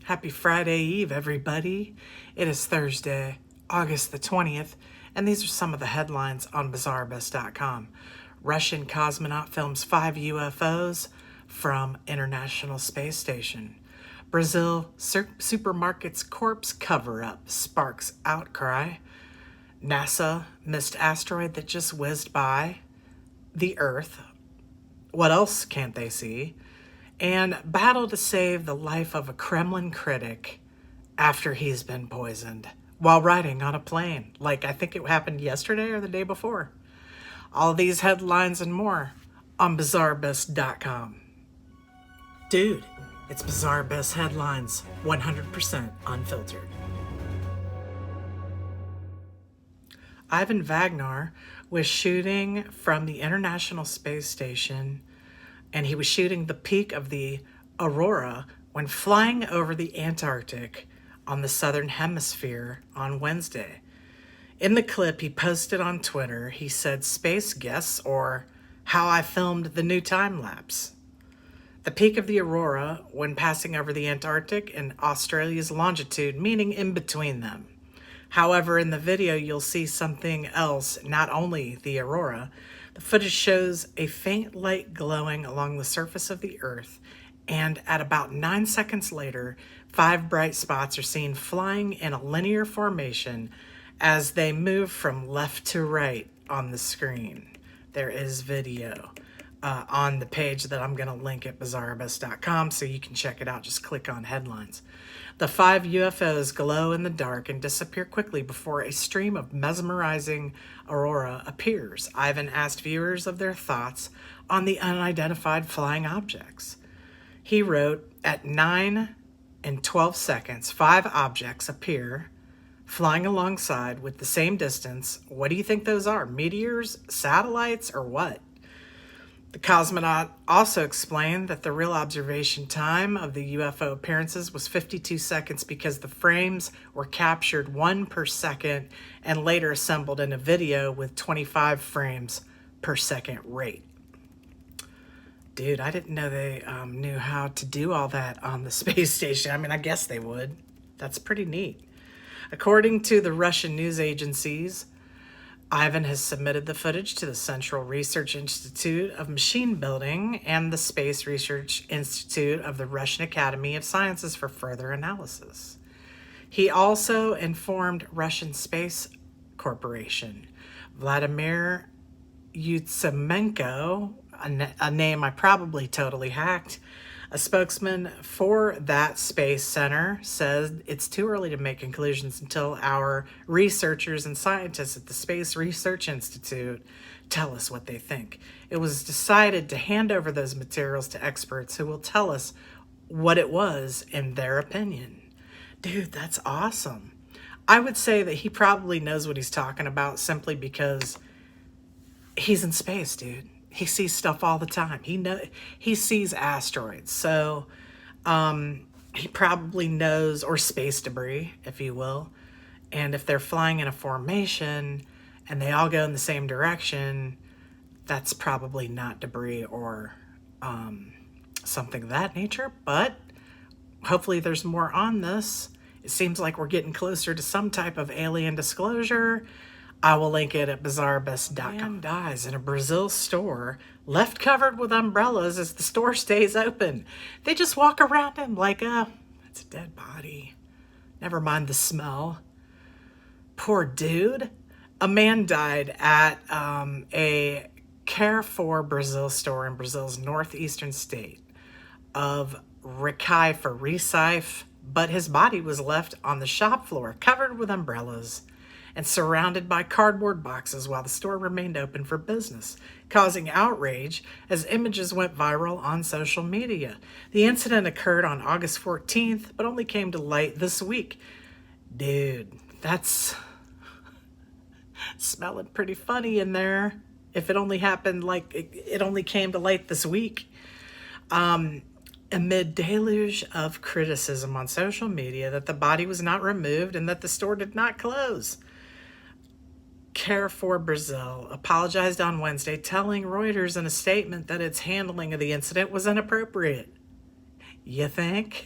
Happy Friday Eve, everybody. It is Thursday, August the 20th, and these are some of the headlines on BizarreBus.com. Russian cosmonaut films 5 UFOs from International Space Station. Brazil supermarket's corpse cover-up sparks outcry. NASA missed asteroid that just whizzed by the Earth. What else can't they see? And battle to save the life of a Kremlin critic after he's been poisoned while riding on a plane. Like, I think it happened yesterday or the day before. All these headlines and more on BizarreBus.com. Dude, it's BizarreBus headlines, 100% unfiltered. Ivan Wagner was shooting from the International Space Station, and he was shooting the peak of the aurora when flying over the Antarctic on the southern hemisphere on Wednesday. In the clip he posted on Twitter, he said, "Space guests," or "how I filmed the new time lapse." The peak of the aurora when passing over the Antarctic and Australia's longitude, meaning in between them. However, in the video, you'll see something else, not only the aurora. The footage shows a faint light glowing along the surface of the Earth, and at about 9 seconds later, 5 bright spots are seen flying in a linear formation as they move from left to right on the screen. There is video on the page that I'm going to link at BizarreBus.com, so you can check it out. Just click on headlines. The 5 UFOs glow in the dark and disappear quickly before a stream of mesmerizing aurora appears. Ivan asked viewers of their thoughts on the unidentified flying objects. He wrote, "At 9 and 12 seconds, 5 objects appear, flying alongside with the same distance. What do you think those are? Meteors, satellites, or what?" The cosmonaut also explained that the real observation time of the UFO appearances was 52 seconds because the frames were captured 1 per second and later assembled in a video with 25 frames per second rate. Dude, I didn't know they knew how to do all that on the space station. I mean, I guess they would. That's pretty neat. According to the Russian news agencies, Ivan has submitted the footage to the Central Research Institute of Machine Building and the Space Research Institute of the Russian Academy of Sciences for further analysis. He also informed Russian Space Corporation. Vladimir Yutsemenko, a name I probably totally hacked, a spokesman for that space center, says it's too early to make conclusions until our researchers and scientists at the Space Research Institute tell us what they think. It was decided to hand over those materials to experts who will tell us what it was in their opinion. Dude, that's awesome. I would say that he probably knows what he's talking about simply because he's in space, dude. He sees stuff all the time. He sees asteroids. So he probably knows, or space debris, if you will. And if they're flying in a formation and they all go in the same direction, that's probably not debris or something of that nature. But hopefully there's more on this. It seems like we're getting closer to some type of alien disclosure. I will link it at BizarreBus.com. Man dies in a Brazil store, left covered with umbrellas as the store stays open. They just walk around him like, it's a dead body. Never mind the smell. Poor dude. A man died at a Carrefour Brazil store in Brazil's northeastern state of Recife, but his body was left on the shop floor, covered with umbrellas and surrounded by cardboard boxes while the store remained open for business, causing outrage as images went viral on social media. The incident occurred on August 14th, but only came to light this week. Dude, that's smelling pretty funny in there. If it only happened like it only came to light this week. Amid deluge of criticism on social media that the body was not removed and that the store did not close. Carrefour Brazil apologized on Wednesday, telling Reuters in a statement that its handling of the incident was inappropriate. You think?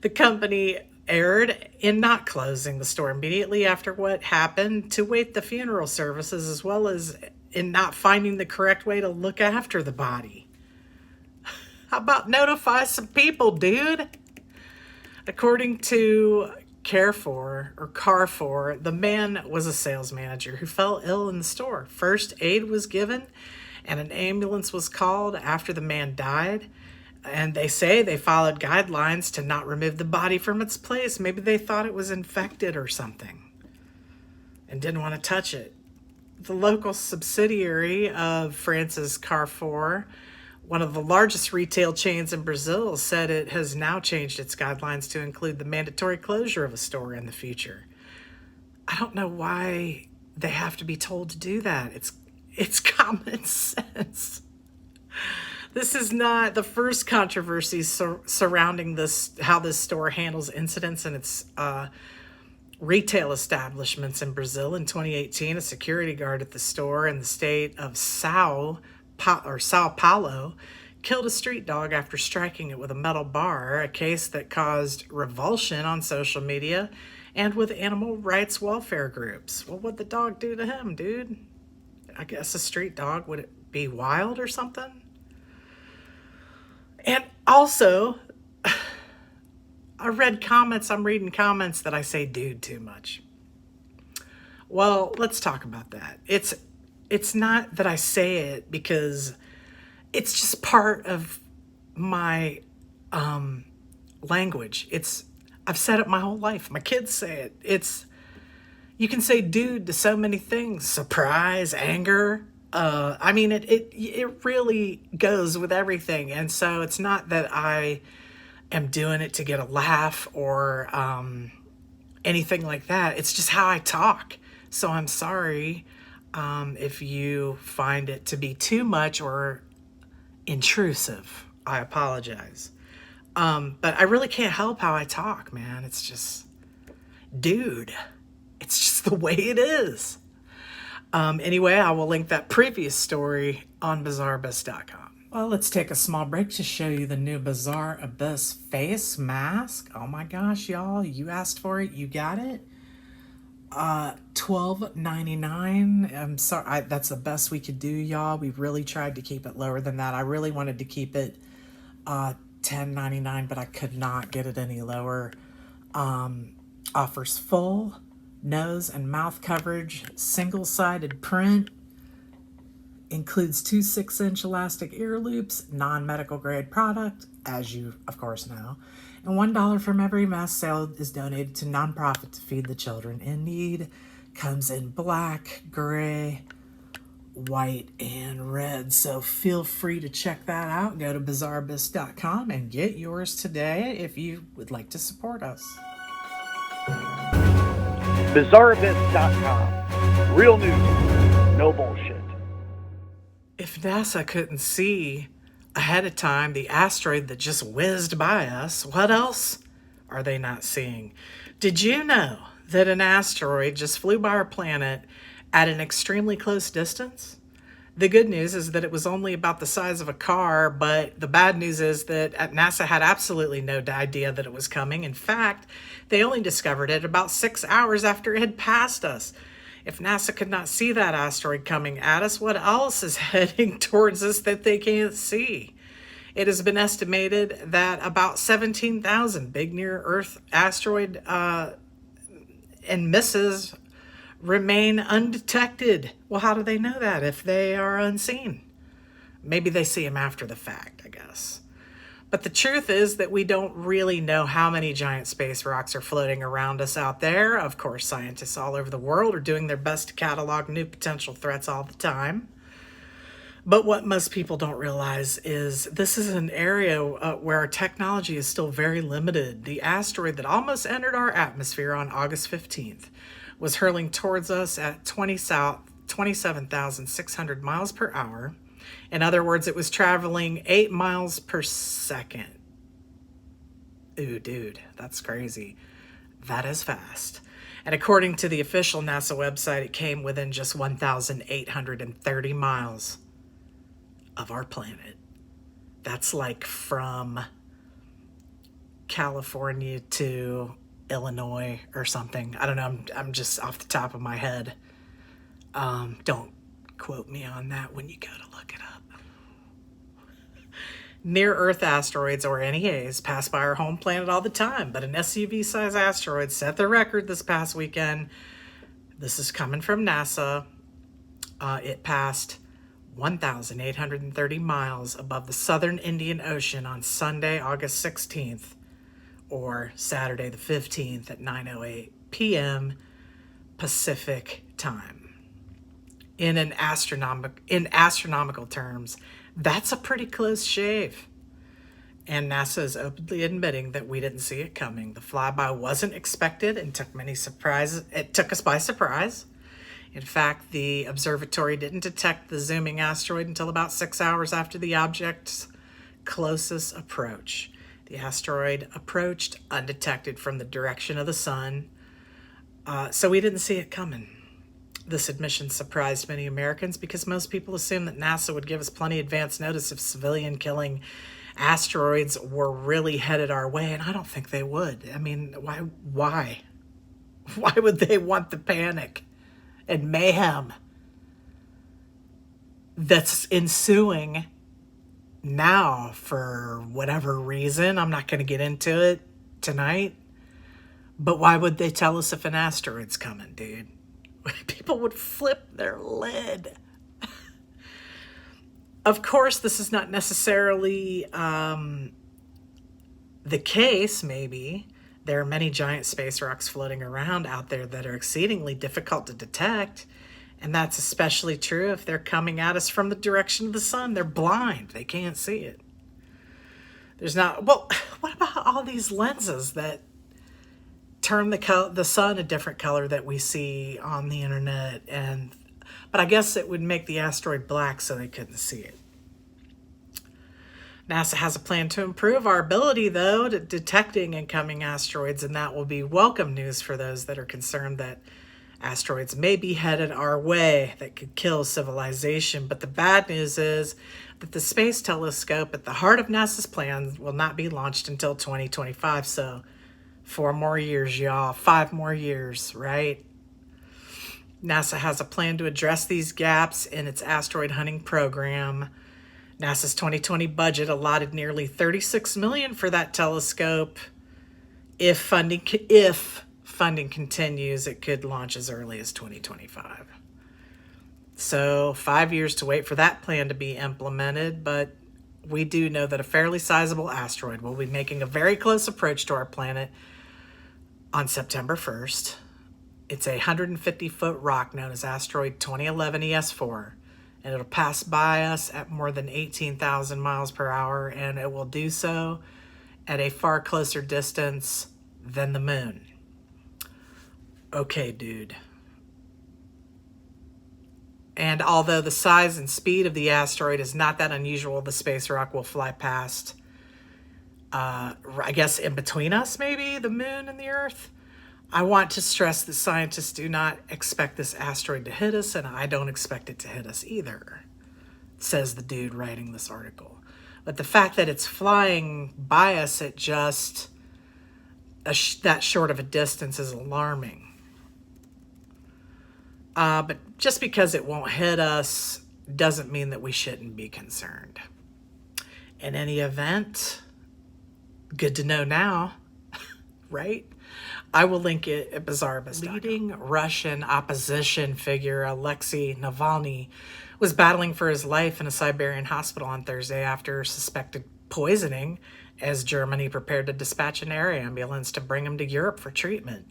The company erred in not closing the store immediately after what happened to wait the funeral services, as well as in not finding the correct way to look after the body. How about notify some people, dude? According to Carrefour, the man was a sales manager who fell ill in the store. First aid was given and an ambulance was called after the man died. And they say they followed guidelines to not remove the body from its place. Maybe they thought it was infected or something and didn't want to touch it. The local subsidiary of France's Carrefour, one of the largest retail chains in Brazil, said it has now changed its guidelines to include the mandatory closure of a store in the future. I don't know why they have to be told to do that. It's common sense. This is not the first controversy surrounding this, how this store handles incidents in its retail establishments in Brazil. In 2018, a security guard at the store in the state of Sao Paulo killed a street dog after striking it with a metal bar, a case that caused revulsion on social media and with animal rights welfare groups. Well, what'd the dog do to him, dude? I guess a street dog. Would it be wild or something? And also, I'm reading comments that I say dude too much. Well, let's talk about that. It's not that I say it because it's just part of my language. I've said it my whole life. My kids say it. You can say dude to so many things. Surprise, anger. I mean, it really goes with everything. And so it's not that I am doing it to get a laugh or anything like that. It's just how I talk. So I'm sorry if you find it to be too much or intrusive. I apologize. But I really can't help how I talk, man. It's just, dude, it's just the way it is. Anyway, I will link that previous story on bizarreabyss.com. Well, let's take a small break to show you the new Bizarre Abyss face mask. Oh my gosh, y'all, you asked for it, you got it. $12.99. I'm sorry, that's the best we could do, y'all. We really tried to keep it lower than that. I really wanted to keep it $10.99, but I could not get it any lower. Offers full nose and mouth coverage, single-sided print, includes 2 6-inch elastic ear loops, non-medical grade product, as you of course know, and $1 from every mask sale is donated to nonprofit to feed the children in need. Comes in black, gray, white, and red, so feel free to check that out. Go to bizarreabyss.com and get yours today if you would like to support us. bizarreabyss.com. Real news, no bullshit. If NASA couldn't see ahead of time the asteroid that just whizzed by us, what else are they not seeing? Did you know that an asteroid just flew by our planet at an extremely close distance? The good news is that it was only about the size of a car, but the bad news is that NASA had absolutely no idea that it was coming. In fact, they only discovered it about 6 hours after it had passed us. If NASA could not see that asteroid coming at us, what else is heading towards us that they can't see? It has been estimated that about 17,000 big near-Earth asteroid and misses remain undetected. Well, how do they know that if they are unseen? Maybe they see them after the fact, I guess. But the truth is that we don't really know how many giant space rocks are floating around us out there. Of course, scientists all over the world are doing their best to catalog new potential threats all the time. But what most people don't realize is this is an area where our technology is still very limited. The asteroid that almost entered our atmosphere on August 15th was hurling towards us at 27,600 miles per hour. In other words, it was traveling 8 miles per second. Ooh, dude, that's crazy. That is fast. And according to the official NASA website, it came within just 1,830 miles of our planet. That's like from California to Illinois or something. I don't know. I'm just off the top of my head. Don't quote me on that when you go to look it up. Near-Earth asteroids, or NEAs, pass by our home planet all the time, but an SUV-sized asteroid set the record this past weekend. This is coming from NASA. It passed 1,830 miles above the southern Indian Ocean on Sunday, August 16th, or Saturday the 15th at 9:08 p.m. Pacific time. In astronomical terms, that's a pretty close shave. And NASA is openly admitting that we didn't see it coming. The flyby wasn't expected and took us by surprise. In fact, the observatory didn't detect the zooming asteroid until about 6 hours after the object's closest approach. The asteroid approached undetected from the direction of the sun, so we didn't see it coming. This admission surprised many Americans because most people assumed that NASA would give us plenty advance notice if civilian-killing asteroids were really headed our way, and I don't think they would. I mean, why? Why would they want the panic and mayhem that's ensuing now for whatever reason? I'm not going to get into it tonight, but why would they tell us if an asteroid's coming, dude? People would flip their lid. Of course, this is not necessarily the case, maybe. There are many giant space rocks floating around out there that are exceedingly difficult to detect, and that's especially true if they're coming at us from the direction of the sun. They're blind. They can't see it. Well, what about all these lenses that turn the sun a different color that we see on the internet? But I guess it would make the asteroid black so they couldn't see it. NASA has a plan to improve our ability, though, to detecting incoming asteroids, and that will be welcome news for those that are concerned that asteroids may be headed our way that could kill civilization. But the bad news is that the Space Telescope at the heart of NASA's plan will not be launched until 2025, so 4 more years, y'all. 5 more years, right? NASA has a plan to address these gaps in its asteroid hunting program. NASA's 2020 budget allotted nearly $36 million for that telescope. If funding continues, it could launch as early as 2025. So 5 years to wait for that plan to be implemented, but we do know that a fairly sizable asteroid will be making a very close approach to our planet on September 1st. It's a 150-foot rock known as Asteroid 2011 ES4, and it'll pass by us at more than 18,000 miles per hour, and it will do so at a far closer distance than the moon. Okay, dude. And although the size and speed of the asteroid is not that unusual, the space rock will fly past, I guess, in between us, maybe, the moon and the Earth. I want to stress that scientists do not expect this asteroid to hit us, and I don't expect it to hit us either, says the dude writing this article. But the fact that it's flying by us at just that short of a distance is alarming. But just because it won't hit us doesn't mean that we shouldn't be concerned. In any event, good to know now, right? I will link it at Bizarrebus. Leading Russian opposition figure Alexei Navalny was battling for his life in a Siberian hospital on Thursday after suspected poisoning as Germany prepared to dispatch an air ambulance to bring him to Europe for treatment.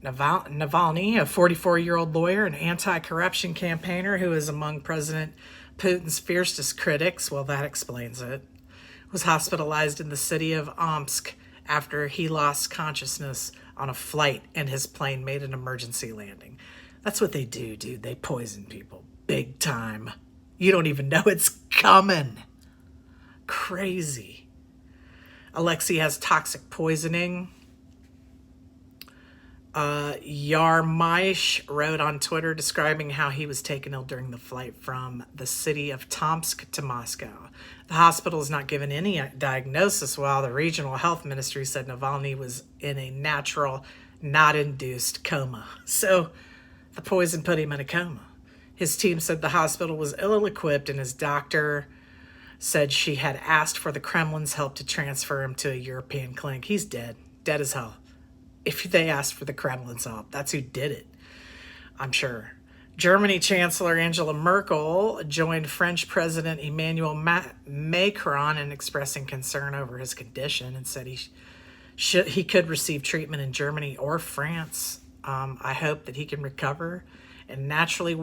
Navalny, a 44-year-old lawyer and anti-corruption campaigner who is among President Putin's fiercest critics, well, that explains it, was hospitalized in the city of Omsk after he lost consciousness on a flight and his plane made an emergency landing. That's what they do, dude. They poison people big time. You don't even know it's coming. Crazy. Alexei has toxic poisoning. Yarmaish wrote on Twitter describing how he was taken ill during the flight from the city of Tomsk to Moscow. The hospital has not given any diagnosis, while the regional health ministry said Navalny was in a natural, not induced coma. So the poison put him in a coma. His team said the hospital was ill-equipped, and his doctor said she had asked for the Kremlin's help to transfer him to a European clinic. He's dead as hell. If they asked for the Kremlin's help, that's who did it, I'm sure. Germany Chancellor Angela Merkel joined French President Emmanuel Macron in expressing concern over his condition and said he could receive treatment in Germany or France. I hope that he can recover, and naturally,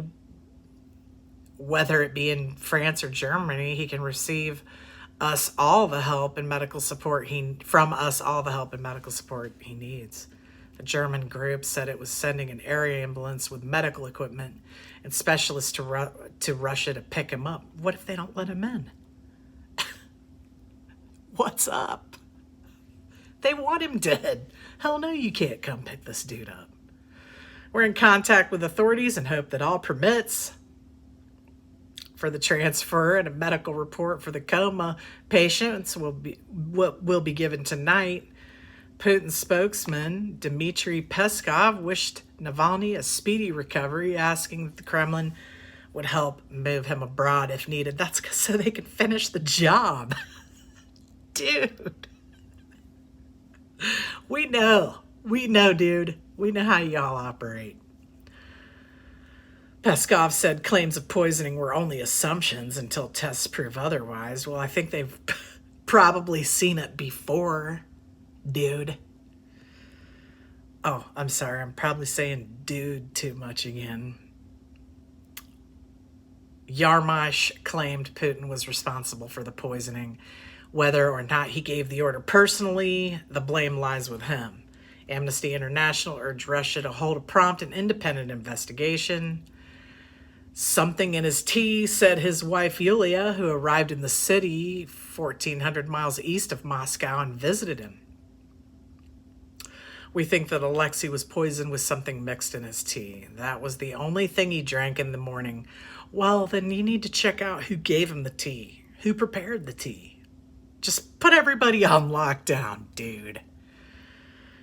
whether it be in France or Germany, he can receive all the help and medical support he needs. The German group said it was sending an air ambulance with medical equipment and specialists to Russia to pick him up. What if they don't let him in? What's up? They want him dead. Hell no, you can't come pick this dude up. We're in contact with authorities and hope that all permits for the transfer and a medical report for the coma patients will be given tonight. Putin's spokesman, Dmitry Peskov, wished Navalny a speedy recovery, asking that the Kremlin would help move him abroad if needed. That's so they can finish the job. Dude. We know, dude. We know how y'all operate. Peskov said claims of poisoning were only assumptions until tests prove otherwise. Well, I think they've probably seen it before, dude. Oh, I'm sorry. I'm probably saying dude too much again. Yarmash claimed Putin was responsible for the poisoning. Whether or not he gave the order personally, the blame lies with him. Amnesty International urged Russia to hold a prompt and independent investigation. Something in his tea, said his wife Yulia, who arrived in the city 1,400 miles east of Moscow and visited him. We think that Alexei was poisoned with something mixed in his tea. That was the only thing he drank in the morning. Well, then you need to check out who gave him the tea, who prepared the tea. Just put everybody on lockdown, dude.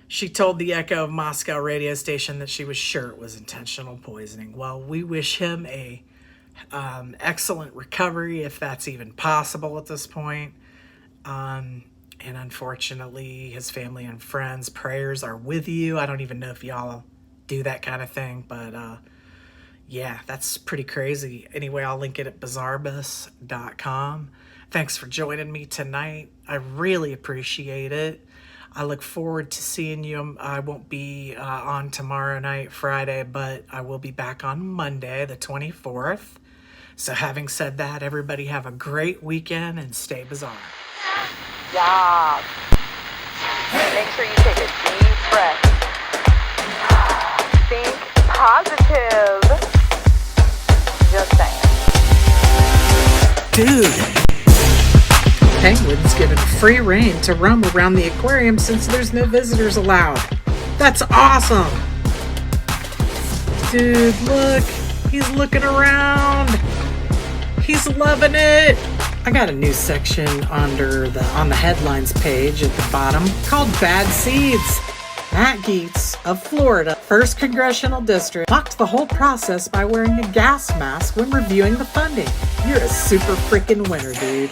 She told the Echo of Moscow radio station that she was sure it was intentional poisoning. Well, we wish him a excellent recovery, if that's even possible at this point. And unfortunately, his family and friends' prayers are with you. I don't even know if y'all do that kind of thing, but yeah, that's pretty crazy. Anyway, I'll link it at bizarrebus.com. Thanks for joining me tonight. I really appreciate it. I look forward to seeing you. I won't be on tomorrow night, Friday, but I will be back on Monday, the 24th. So having said that, everybody have a great weekend and stay bizarre. Yeah. Make sure you take a deep breath. Think positive. Just saying. Dude. Penguins given free rein to roam around the aquarium since there's no visitors allowed. That's awesome! Dude, look. He's looking around. He's loving it. I got a new section on the headlines page at the bottom called Bad Seeds. Matt Gaetz of Florida, 1st Congressional District, mocked the whole process by wearing a gas mask when reviewing the funding. You're a super freaking winner, dude.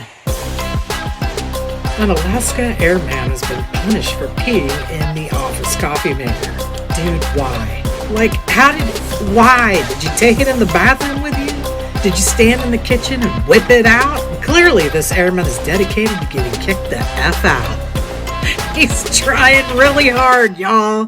An Alaska airman has been punished for peeing in the office coffee maker. Dude, why? Like, why? Did you take it in the bathroom with you? Did you stand in the kitchen and whip it out? Clearly, this airman is dedicated to getting kicked the F out. He's trying really hard, y'all.